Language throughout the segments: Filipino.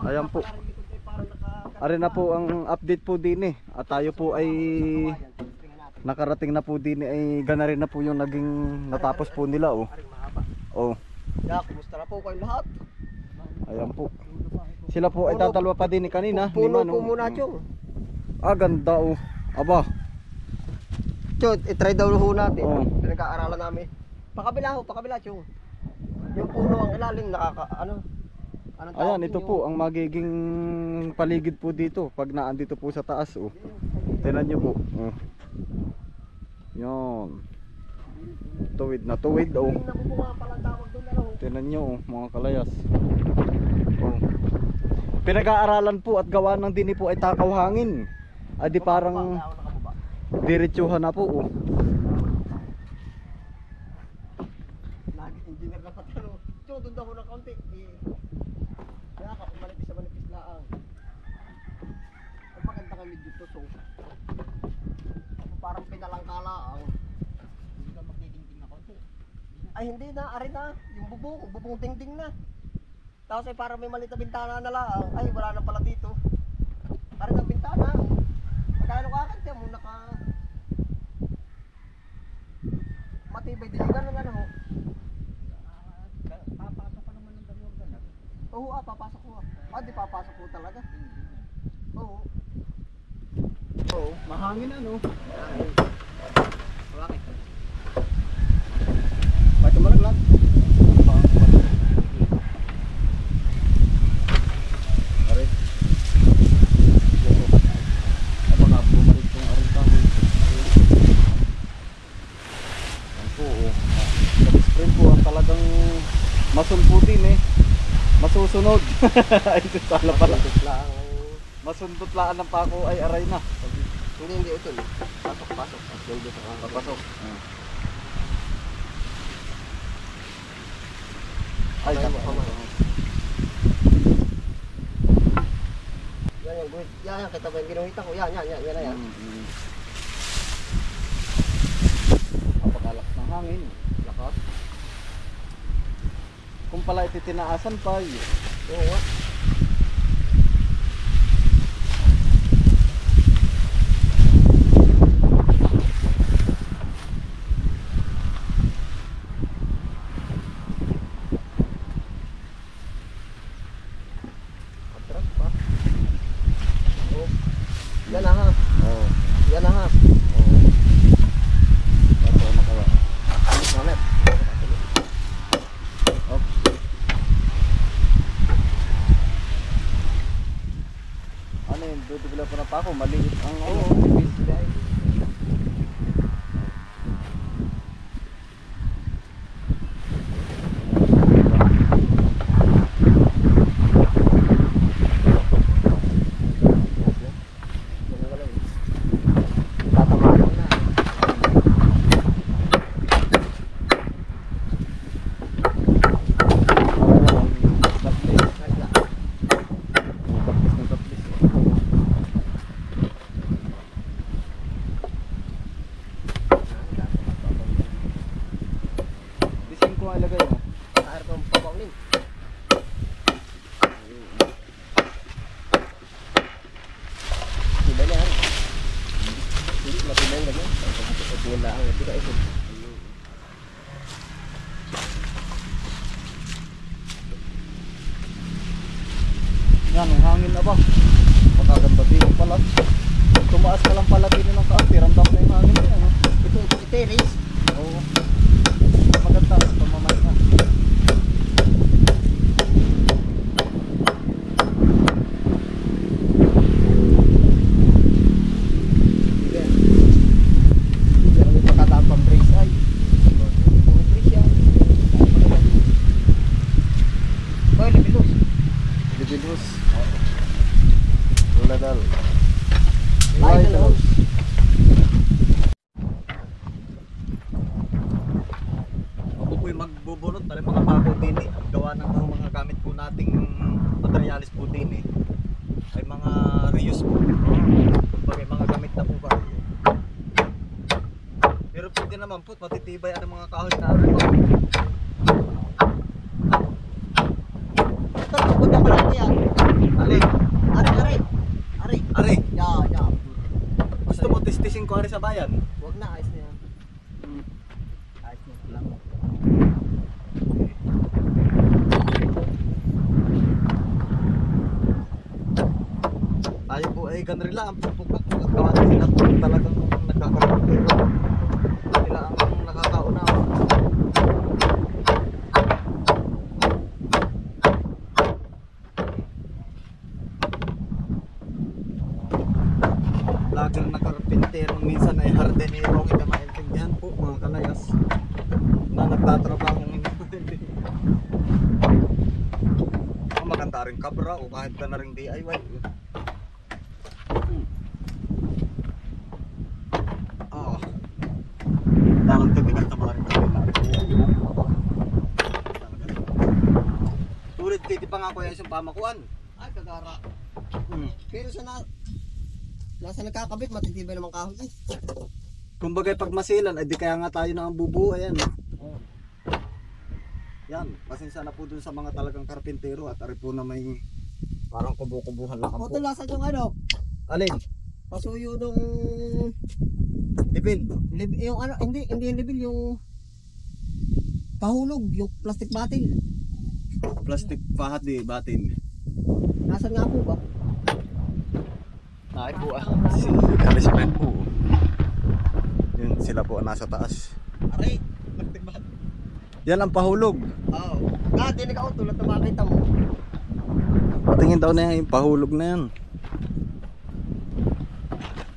Ayan po. Ari na po ang update po din eh. At tayo po ay nakarating na po din ay gana rin na po yung naging natapos po nila oh. Oh. Ya, kumusta na po kayo lahat? Ayan po. Sila po ay tatalwa pa din kanina. Puno po muna, Chong. Ah, ganda oh. Aba. Chong, itry daw ho natin. Oh. Pinag-aaralan namin. Pakabila, Chong. Yung puno ang ilalim, anong ayan, ito po ang magiging paligid po dito pag naandito po sa taas oh. Tingnan nyo po oh. Yan. Tuwid na tuwid oh. Tingnan nyo oh, mga kalayas oh. Pinag-aaralan po at gawa ng dini po ay takaw hangin. Adi parang diretsuhan na po oh. Engineer na patalo. Chong, doon daw ho ng kaunti. Kaya ka, manipis laang. Ang maganda kami dito, so parang pinalangkala ang hindi ka magdidingding na konti. Ay hindi na, ari na. Yung bubong dingding na. Tapos ay parang may maliit na bintana na lang. Ay wala na pala dito. Ari na bintana. Magkano ka kanya muna ka matibay din. Ganun ho. Papasok pa naman ng dalawang galag. Oo, papasok ko. Di papasok ko talaga. Oo. Oo, mahangin ano. Bakit? Bakit malaglag? Pare. Baka bumalik tong aring kahoy. Yan po oh. Spray po ang talagang masunputin eh. Masusunod. Ito tala pala. Masundot laan ng pako ay aray na. Hindi ito. Pasok. Papasok. Ay, tama. Yan yung guhit. Yan, kita ba yung ginuhitan ko? Yan. Kapagalakas ng hangin. Lakas. Kung pala ititinaasan pa eh. Oo nga. Atras pa. Oh. Yan na ha. Oo. Yan na ha. Oo. Para makawa. Mamet. Op. Ano yun? Dudugla pa na pa ako. Maliit ang ano. Yan, ang hangin na ba? Magaganda dito pala. Tumaas ka lang pala dito ng kaanti. Ramdam na yung hangin na ano? Ito, iteris. Oo. Maganda. Tumamay na. Libilhos. Uladal. Libilhos. Ako po'y magbubunot pala mga bako din eh. Gawa ng mga gamit po nating materialis po din eh. Ay mga reuse po. Pag mga gamit na po ba. Pero pwede naman po, matitibay ang mga kahoy na ano. Ito, pagka malaki yan. rin sa bayan. Huwag na, ayos na yan. Ayos na lang. Ayaw po ay ganun lang ang pagpupok at gawa na sila po talagang nagkakaroon. Sila ang nakakaunawa. Laging nagkarpinterong minsan ay hardinero, hindi maintindihan po mga kalayas na nagtatrabaho ng maganda rin kabra o kahit ka na rin DIY. Dalang tumigas na mga rin. Tulad kiti pa nga ko yung isang pamakuan. Ay, kagara. Pero sana, nasa nagkakabit, matitibay naman kahoy eh. Kumbaga pag masilan, ay di kaya nga tayo na ang bubuo. Ayan. Yan, pasensya na po dun sa mga talagang karpintero at ari po na may parang kubo-kubuhan lang po. Matulasan yung ano, Alin? pasuyo nung, Libil. yung ano, hindi yung libil, yung pahulog, yung plastic bottle. Plastic pahat di batin. Nasaan nga po ba? Ay po si Kalismen po. Yun sila po nasa taas. Aray, plastic bottle. Yan ang pahulog. Oo. Dinig ako tulad na makita mo. Patingin daw na yan yung pahulog na yan.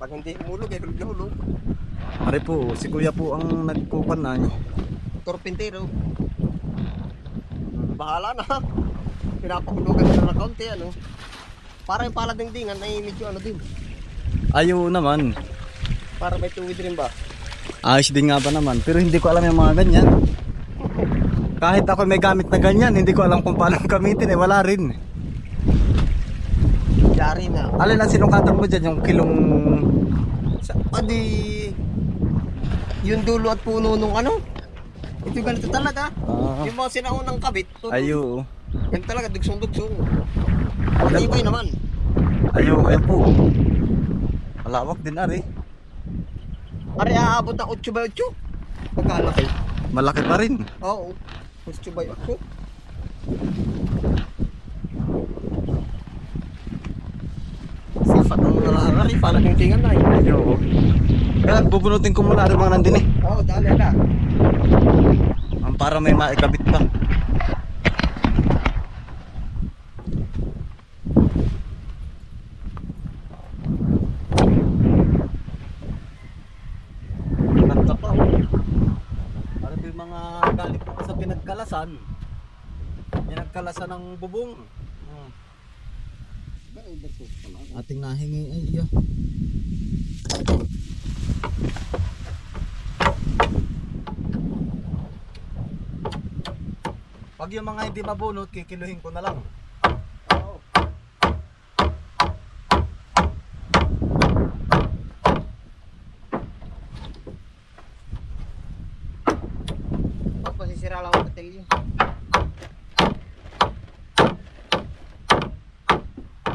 Pag hindi umulog, hulog na hulog. Ari po, si kuya po ang nagkukan na niya. Torpintero. Bahala na. Pinapahulugan na ng kaunti, ano. Para yung paladingdingan ay medyo ano din. Ayaw naman. Para may tuwid rin ba? Ayos din nga ba naman. Pero hindi ko alam yung mga ganyan. Kahit ako may gamit na ganyan, hindi ko alam kung paano gamitin eh. Wala rin. Yari na. Alin ang sinukatan mo dyan? Yung kilong... Adi, yung dulo at puno nung ano. Ito ganito talaga. Yung mga sinaunang kabit. Ayo. Yan talaga, dugsong-dugsong. Matibay naman. Ayo, ayun po. Malawak din ari. Ari, aabot ng 8 by 8. Pagkalaki. Malaki pa rin. Oo. 8 by 8. Sifat ang nalahari, parang yung tingan na eh. Ayo. Kaya bubunutin ko muna rin mga nandun eh. Oo, dali na. Ang para may maikabit pa. Ganda pa oh. Para yung mga galing po sa pinagkalasan. Pinagkalasan ng bubong. Ating nahingi ay iya. Pag yung mga hindi mabunot, kikiluhin ko na lang. Oo. Pasisira lang ang patilyo.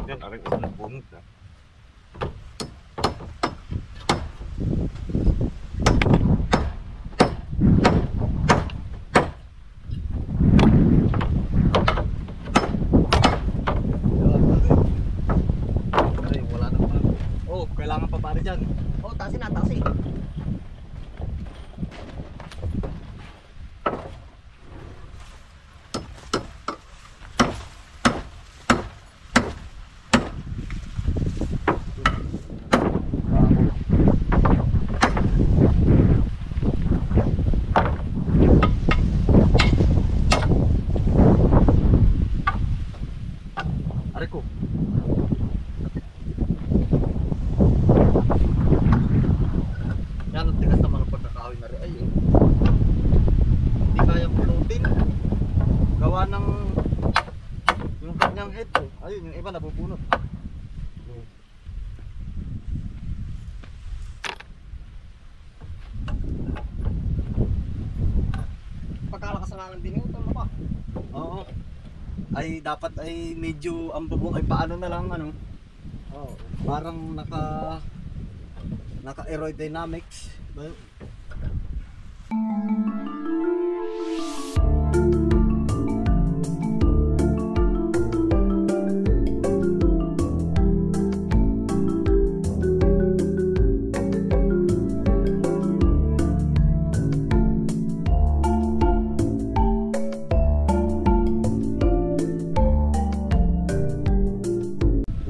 Yan, aring isa na bunot na. Wala na pa. Oh, kailangan pa pare dyan. Oo, tasin na, tasin. Ari ko. Yan ang tigas naman ang pagkakahoy na rin. Ayun. Hindi kayang pulutin. Gawa ng yung kanyang head. Ayun, yung iba nabubunot. Pagkalakas na nga din yung tolo pa. Oo. Ay dapat ay medyo ang bubong ay paano na lang ano. Oo. Parang Naka-aerodynamics.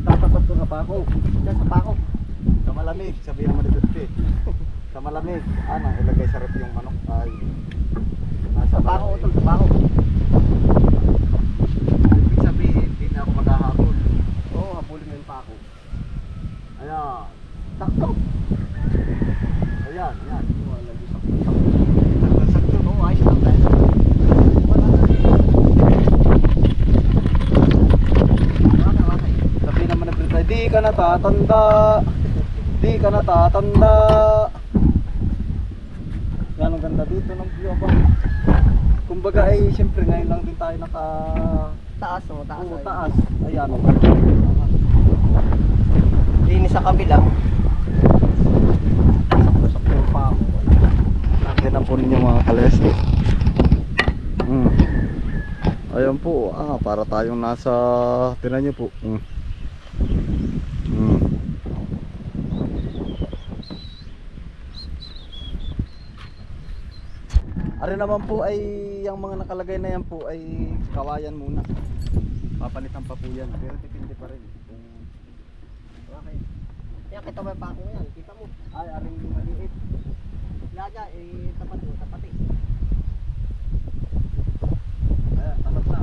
Itatapat ko na pa ako. Nasa pa ako. Sa malamig, sabihin naman ni Dutse. Sa malamig, ano, ilagay sa rep yung manok ay nasa Sa pa ako, malamig. utol, sa pa ako. Ibig sabihin, hindi na ako maghahabol. Oo, habulin mo yung pa ako. Ayan. Sakto. Ayan, ayan. Wala yung sakto. Sakto. Oo, ayos lang tayo. Wala na. Okay. Sabihin naman ni Dutse, di ka natatanda. Di ka natatanda. Yan ang ganda dito ng view ba. Kumbaga ay siyempre ngayon lang din tayo naka Taas, oh, taas. Oo, ay. taas. Ayan o. Linis sa kabila. Sakto-sakto yung pa ako. Tingnan po ninyo mga kalesi. Ayan po, para tayong nasa, tingnan nyo po. Ari naman po ay, yung mga nakalagay na yan po ay kawayan muna. Papalitan pa po yan, pero depende pa rin. Okay. Yan, kita mo yung pa ako yan. Kita mo. Ay, aring maliit. Laga, tapat mo, tapat eh. Ayan, tapat na.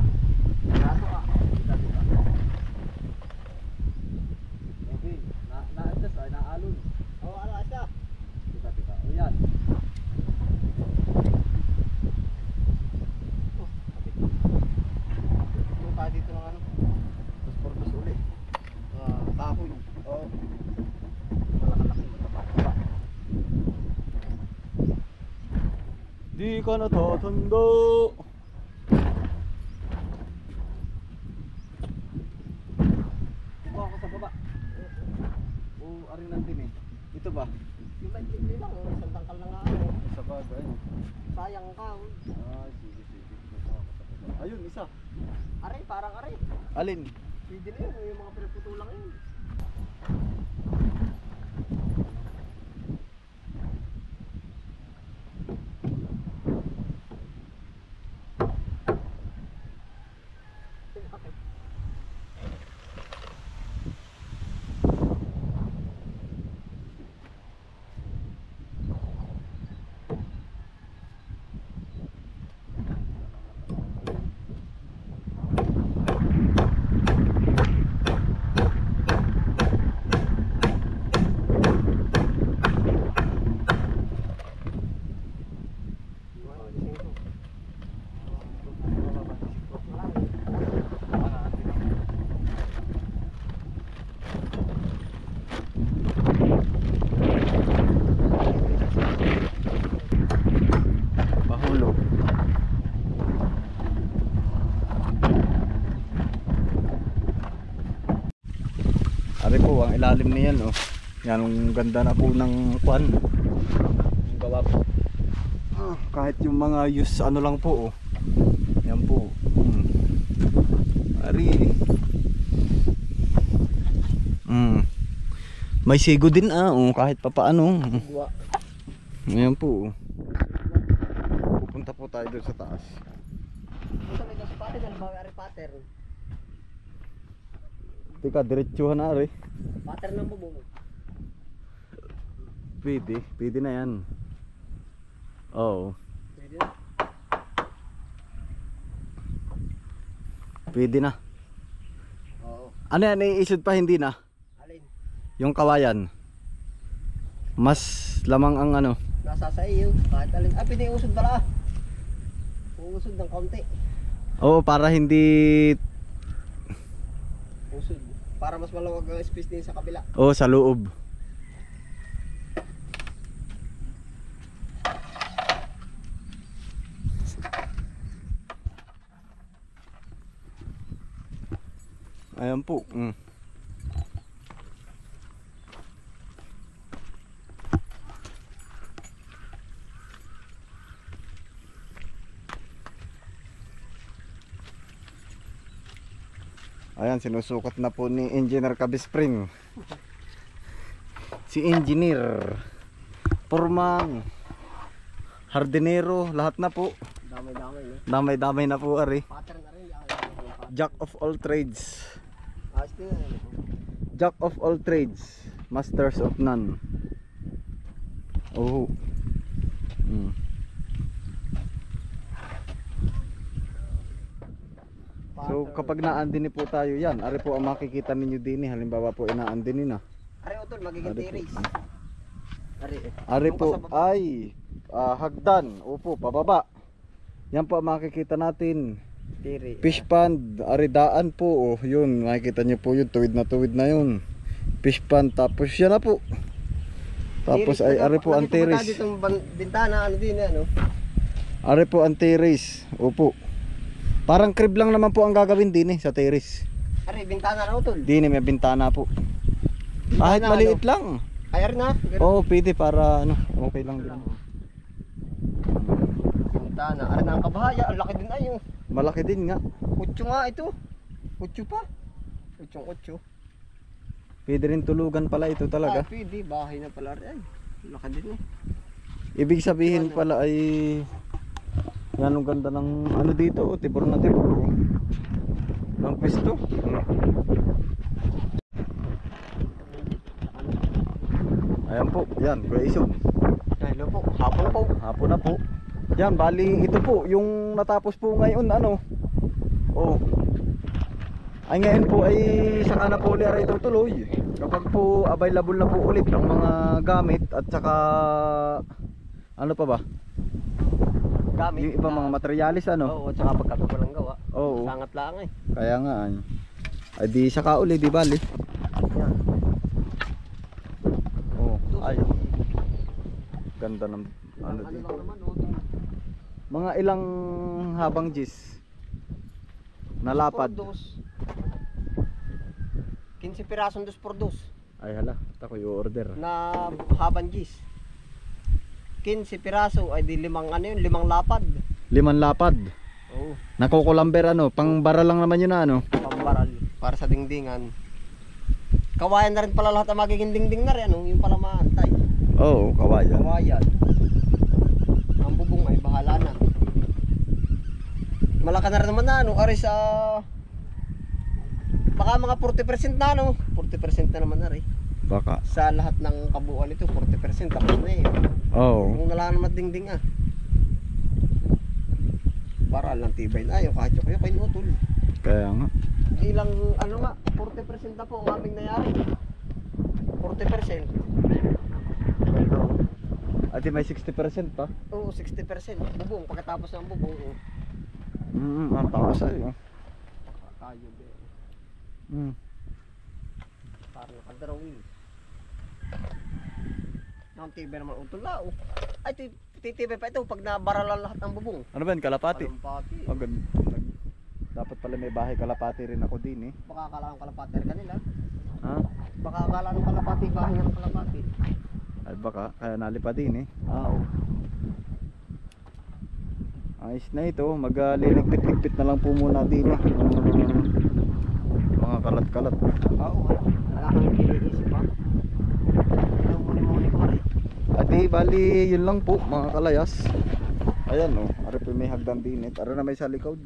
Kaso Dito. Okay, na-adjust ay naalon. Oo, ano, asya. Tita. O yan. Yung pa dito ng ano. Tapos portos ulit. Kahoy. Oo. Malakalaki. Di ka natatanda. Baka ako sa baba. O, aring nandun eh. Ito ba? Yung maikli lang, isang tangkal na nga ano. Sa bagay. Sayang ka. Sige. Baka ako sa baba. Ayun, isa. Aray, parang aray. Alin? Pwede na yun, yung mga pinaputulang yun. Mahulog. Ari po, ang ilalim niyan oh. Yan ang ganda na po ng kwan. Yung gawa po. Kahit yung mga use ano lang po oh. Yan po. Ari. May sigo din oh, kahit papaano. Buwa. Ayan po. Pupunta po tayo doon sa taas. Kung sa may nasa pattern, ano ba may pattern? Teka, diretsuhan na rin. Pattern ng bubong. Pwede na yan. Oo. Pwede na. Pwede na. Oo. Ano yan, iisod pa hindi na? Alin? Yung kawayan. Mas lamang ang ano. Nasa sa iyo. Kahit alin. Pwede usod pala. Usod ng kaunti. Oo, para hindi. Usod. Para mas malawag ang space din sa kabila. Oo, sa loob. Ayan po. Ayan, sinusukat na po ni Engineer Kabispring. Si Engineer, Pormang, Hardinero, lahat na po. Damay-damay no. Damay-damay na po ari. Pattern na rin yan. Jack of all trades. Ayos din yan. Jack of all trades, masters of none. Oh. So kapag naandini po tayo yan, ari po ang makikita ninyo din. Halimbawa po inaandini na. Ari utol, magiging Ari po. terrace. Ari. Ari Doon po ka sa baba. ay hagdan. Opo, pababa. Yan po ang makikita natin. Terrace. Fish pond, ari daan po. Oh, yun, makikita nyo po yun. Tuwid na yun. Fish pond, tapos yan na po. Tapos ay ari po ang terrace. Dito bintana, ano din ano. Ari po ang terrace. Opo. Parang crib lang naman po ang gagawin din sa terrace. Ari, bintana na utol. Din may bintana po. Kahit Bintana, maliit ano? lang. Ay, ari na. Oo, pwede para ano, okay lang din. Bintana. Ari na ang kabahaya. Ang laki din ay yung. Malaki din nga. Kutso nga ito. Kutso pa. Kutsong-kutso. Pwede rin tulugan pala ito talaga. Pwede. Bahay na pala rin. Ay, laki din eh. Ibig sabihin pala ay yan ang ganda ng ano dito, tibor na tibor. Ng pwesto. Ayan po, yan, Kuya Isog. Hello po. Hapon po. Hapon na po. Yan, bali ito po, yung natapos po ngayon, ano. Oh. Ay ngayon po ay saka na po ulit ay tutuloy. Kapag po available na po ulit ang mga gamit at saka ano pa ba? Gamit. Yung ibang mga materialis ano. Oo, at saka pagkapit ko lang gawa. Oo. Sangat lang eh. Kaya nga ay di saka uli di bali. Yan. Oh, ay. Ganda ng ano Ano dito. lang naman, oh. Mga ilang habang gis nalapad. Por dos. 15 pirasong dos por dos Ay hala, ako yung order. na habang gis. 15 piraso ay di limang ano yun, limang lapad. 5 lapad. Oo, Nakukulamber ano, pang bara lang naman yun na ano. pambaral para sa dingdingan. Kawayan na rin pala lahat ang magiging dingding na rin, ano, yung pala maantay. Oo, kawayan. Kawayan. Ang bubong ay bahala na. Malaka na rin naman na, ano, ari sa baka mga 40% na, ano, 40% na naman na rin. Baka. Sa lahat ng kabuuan ito, 40% tapos na eh. Oo. Kung nalang naman dingding ah. Para lang tibay na yung kahit yung kayo utol. Kaya nga. Hindi lang ano nga, 40% na po ang aming nayari. 40%. Ate may 60% pa. Oo, 60%. Bubong, pagkatapos ng bubong. Oh. Ang taas ay. Tayo be. Parang nakadarawin. Ang tibay naman utol na oh. Ay, titibay pa ito pag nabaralan lahat ng bubong. Ano ba yan, kalapati? Kalapati. Oh, dapat pala may bahay kalapati rin ako din eh. Baka akala ng kalapati rin kanila. Ha? Baka akala ng kalapati, bahay ng kalapati. Ay baka, kaya nalipa din eh. Oo. Ayos na ito, magliligpit-ligpit na lang po muna din eh. Mga kalat-kalat. Oo. Wala kang iniisip pa. Ano muni-muni ko rin. Ate, bali yun lang po mga kalayas. Ayan oh, ari po may hagdan din eh. Ari na may sa likod.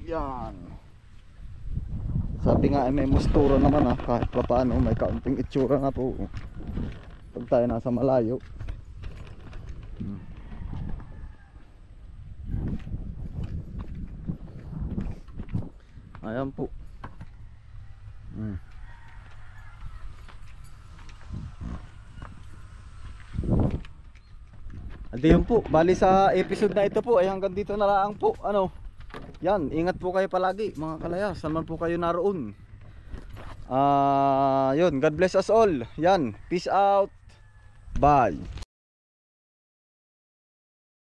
Yan. Sabi nga ay may mustura naman kahit pa paano may kaunting itsura nga po. Pag tayo nasa malayo. Ayan po. Adi yun po, bali sa episode na ito po ay hanggang dito na lang po. Ano? Yan, ingat po kayo palagi mga kalayas. Saan man po kayo naroon. Yun, God bless us all. Yan, peace out. Bye.